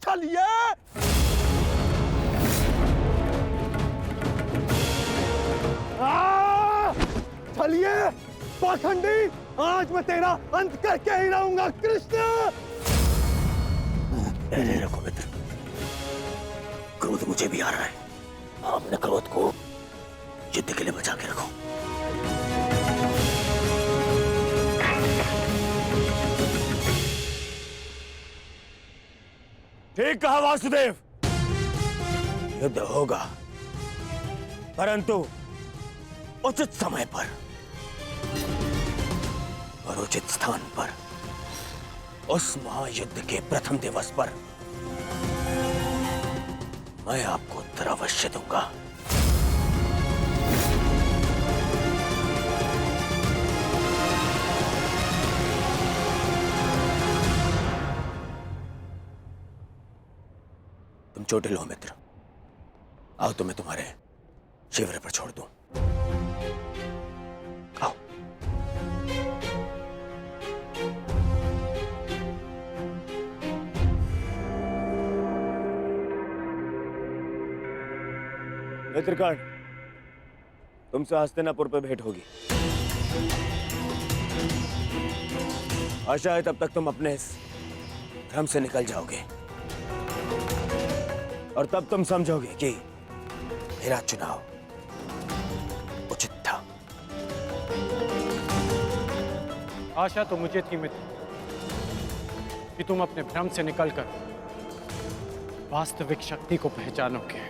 चलिए। चलिए पाखंडी, आज मैं तेरा अंत करके ही रहूंगा कृष्ण। पहले रखो मित्र, क्रोध मुझे भी आ रहा है। अपने क्रोध को युद्ध के लिए बचा के रखो। ठीक कहा वासुदेव, युद्ध होगा, परंतु उचित समय पर और उचित स्थान पर। उस महायुद्ध के प्रथम दिवस पर मैं आपको उत्तर अवश्य दूंगा। तुम चोटिल हो मित्र, आओ तुम्हें तुम्हारे शिविर पर छोड़ दूं। आओ। मित्रकर्ण, तुमसे हस्तिनापुर पर भेंट होगी। आशा है तब तक तुम अपने इस भ्रम से निकल जाओगे और तब तुम समझोगे कि मेरा चुनाव उचित था। आशा तो मुझे थी मित्र कि तुम अपने भ्रम से निकलकर वास्तविक शक्ति को पहचानोगे,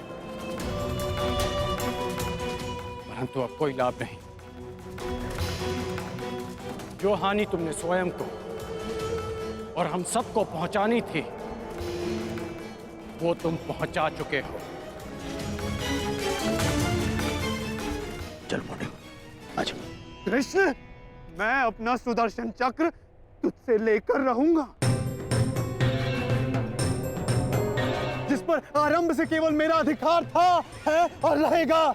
परंतु अब कोई लाभ नहीं। जो हानि तुमने स्वयं को और हम सबको पहुंचानी थी, वो तुम पहुंचा चुके हो। चल मोटे, आज कृष्ण, मैं अपना सुदर्शन चक्र तुझसे लेकर रहूंगा, जिस पर आरंभ से केवल मेरा अधिकार था, है और रहेगा।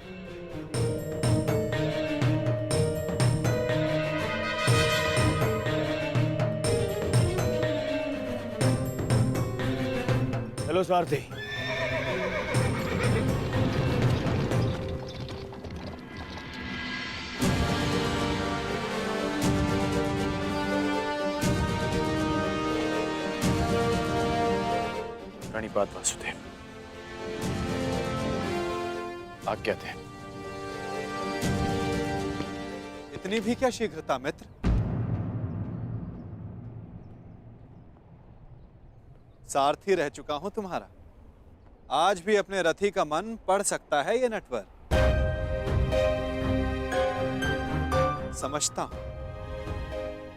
हेलो सारथी। प्रणिपात वासुदेव, आज्ञा दे। इतनी भी क्या शीघ्रता मित्र? सारथी रह चुका हूं तुम्हारा। आज भी अपने रथी का मन पढ़ सकता है ये नटवर। समझता हूं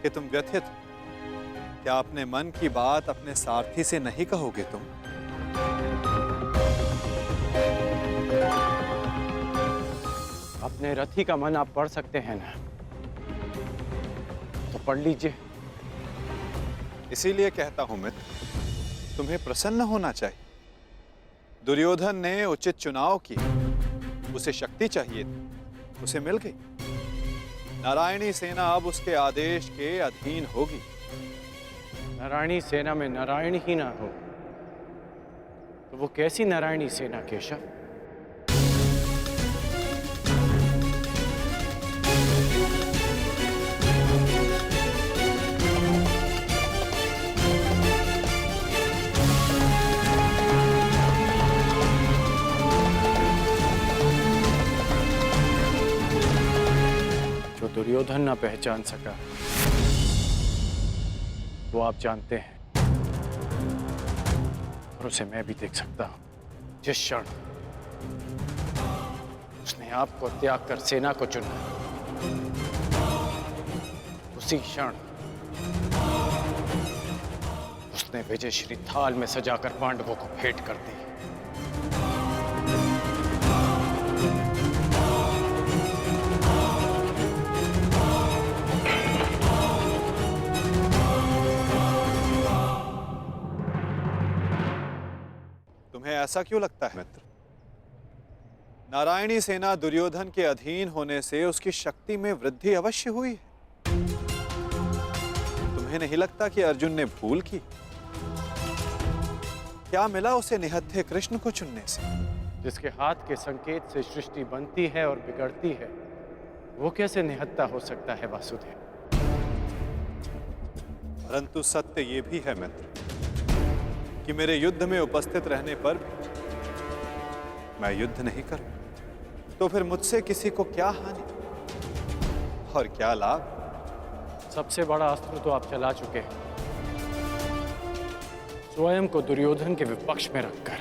कि तुम व्यथित हो। क्या अपने मन की बात अपने सारथी से नहीं कहोगे तुम? अपने रथी का मन आप पढ़ सकते हैं ना, तो पढ़ लीजिए। इसीलिए कहता हूं मित्र, तुम्हें प्रसन्न होना चाहिए। दुर्योधन ने उचित चुनाव किया, उसे शक्ति चाहिए थी, उसे मिल गई। नारायणी सेना अब उसके आदेश के अधीन होगी। नारायणी सेना में नारायण ही ना हो तो वो कैसी नारायणी सेना केशव? जो दुर्योधन ना पहचान सका वो आप जानते हैं, और उसे मैं भी देख सकता हूं। जिस क्षण उसने आपको त्याग कर सेना को चुना, उसी क्षण उसने विजयश्री थाल में सजाकर पांडवों को भेंट कर दी। तुम्हें ऐसा क्यों लगता है मित्र? नारायणी सेना दुर्योधन के अधीन होने से उसकी शक्ति में वृद्धि अवश्य हुई है। तुम्हें नहीं लगता कि अर्जुन ने भूल की? क्या मिला उसे निहत्थे कृष्ण को चुनने से? जिसके हाथ के संकेत से सृष्टि बनती है और बिगड़ती है, वो कैसे निहत्था हो सकता है वासुदेव? परंतु सत्य ये भी है मित्र कि मेरे युद्ध में उपस्थित रहने पर मैं युद्ध नहीं करूं, तो फिर मुझसे किसी को क्या हानि और क्या लाभ? सबसे बड़ा अस्त्र तो आप चला चुके हैं, स्वयं को दुर्योधन के विपक्ष में रखकर।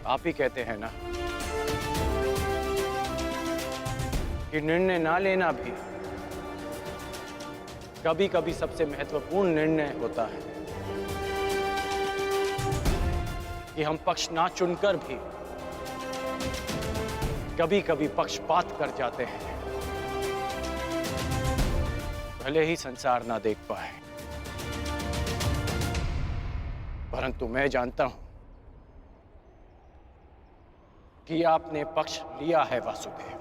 आप ही कहते हैं ना कि निर्णय ना लेना भी कभी कभी सबसे महत्वपूर्ण निर्णय होता है, कि हम पक्ष ना चुनकर भी कभी कभी पक्षपात कर जाते हैं, भले ही संसार ना देख पाए। परंतु मैं जानता हूं कि आपने पक्ष लिया है वासुदेव।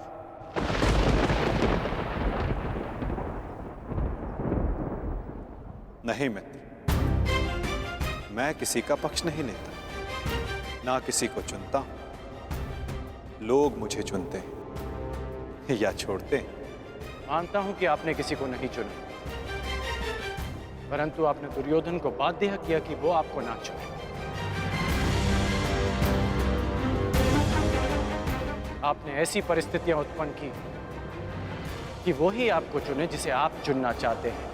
नहीं मित्र, मैं किसी का पक्ष नहीं लेता, ना किसी को चुनता हूं। लोग मुझे चुनते हैं या छोड़ते हैं। मानता हूं कि आपने किसी को नहीं चुना, परंतु आपने दुर्योधन को बाध्य किया कि वो आपको ना चुने। आपने ऐसी परिस्थितियां उत्पन्न की कि वो ही आपको चुने जिसे आप चुनना चाहते हैं।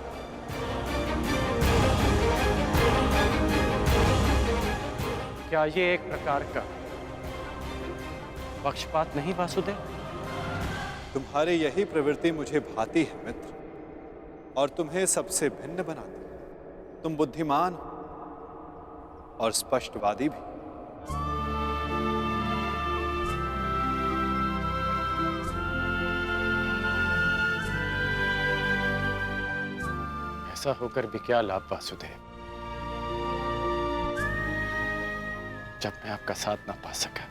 क्या ये एक प्रकार का पक्षपात नहीं वासुदेव? तुम्हारी यही प्रवृत्ति मुझे भाती है मित्र, और तुम्हें सबसे भिन्न बनाती। तुम बुद्धिमान हो और स्पष्टवादी भी। ऐसा होकर भी क्या लाभ वासुदेव, जब मैं आपका साथ ना पा सका।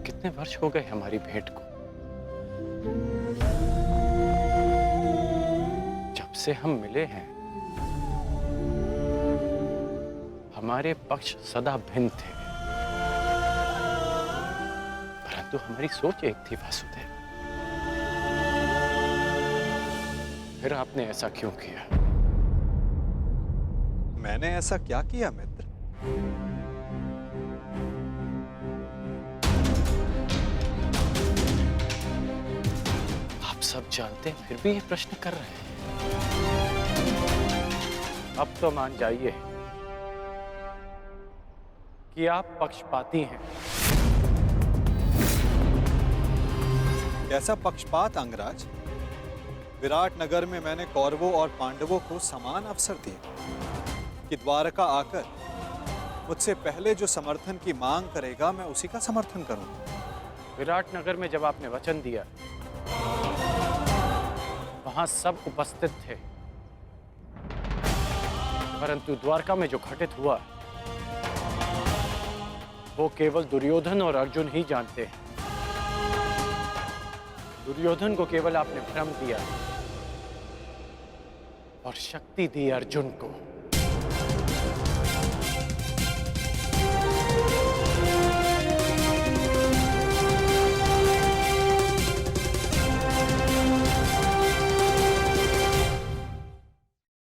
कितने वर्ष हो गए हमारी भेंट को, जब से हम मिले हैं हमारे पक्ष सदा भिन्न थे, परंतु हमारी सोच एक थी वासुदेव। फिर आपने ऐसा क्यों किया? मैंने ऐसा क्या किया मित्र? आप सब जानते हैं फिर भी ये प्रश्न कर रहे हैं। अब तो मान जाइए कि आप पक्षपाती हैं। कैसा पक्षपात अंगराज? विराट नगर में मैंने कौरवों और पांडवों को समान अवसर दिए कि द्वारका आकर मुझसे पहले जो समर्थन की मांग करेगा मैं उसी का समर्थन करूंगा। विराट नगर में जब आपने वचन दिया, वहां सब उपस्थित थे, परंतु द्वारका में जो घटित हुआ वो केवल दुर्योधन और अर्जुन ही जानते हैं। दुर्योधन को केवल आपने भ्रम दिया और शक्ति दी अर्जुन को।